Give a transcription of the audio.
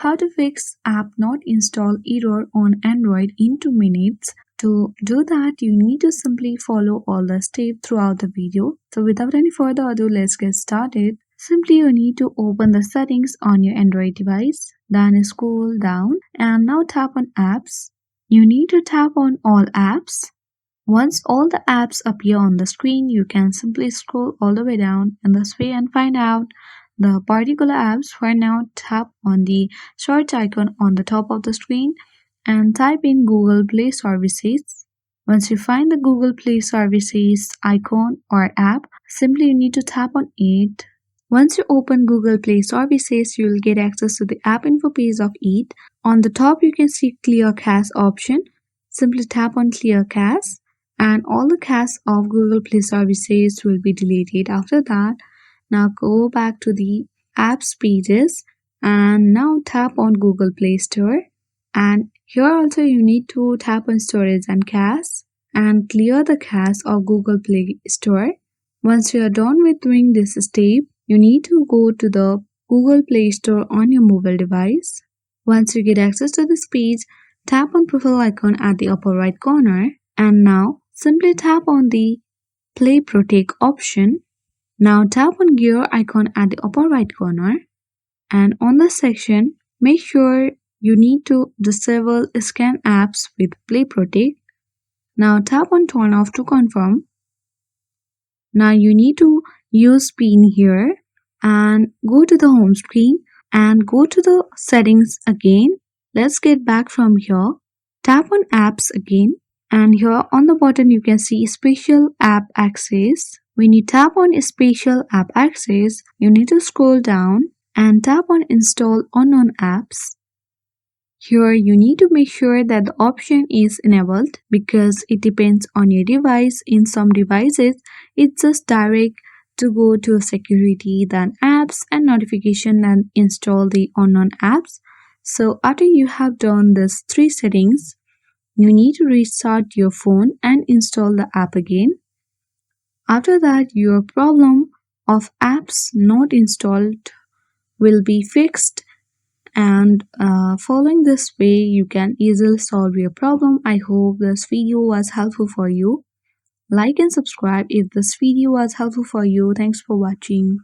How to fix app not installed error on Android in 2 minutes. To do that, you need to simply follow all the steps throughout the video. So without any further ado, let's get started. Simply you need to open the settings on your Android device, then scroll down and now tap on apps. You need to tap on all apps. Once all the apps appear on the screen, you can simply scroll all the way down in this way and find out the particular apps. For now, tap on the search icon on the top of the screen and type in Google Play Services. Once you find the Google Play Services icon or app, simply you need to tap on it. Once you open Google Play Services, you will get access to the app info page of it. On the top, you can see Clear Cache option. Simply tap on Clear Cache and all the cache of Google Play Services will be deleted after that. Now go back to the apps pages and now tap on Google Play Store, and here also you need to tap on storage and cache and clear the cache of Google Play Store. Once you are done with doing this step, you need to go to the Google Play Store on your mobile device. Once you get access to this page, tap on profile icon at the upper right corner and now simply tap on the Play Protect option. Now tap on gear icon at the upper right corner and on the section, make sure you need to disable scan apps with Play Protect. Now tap on turn off to confirm. Now you need to use pin here and go to the home screen and go to the settings again. Let's get back from here. Tap on apps again. And here on the bottom you can see special app access. When you tap on special app access, you need to scroll down and tap on install unknown apps. Here you need to make sure that the option is enabled because it depends on your device. In some devices, it's just direct to go to security, then apps and notification and install the unknown apps. So after you have done these 3 settings, you need to restart your phone and install the app again. After that, your problem of apps not installed will be fixed, and following this way you can easily solve your problem. I hope this video was helpful for you. Like and subscribe if this video was helpful for you. Thanks for watching.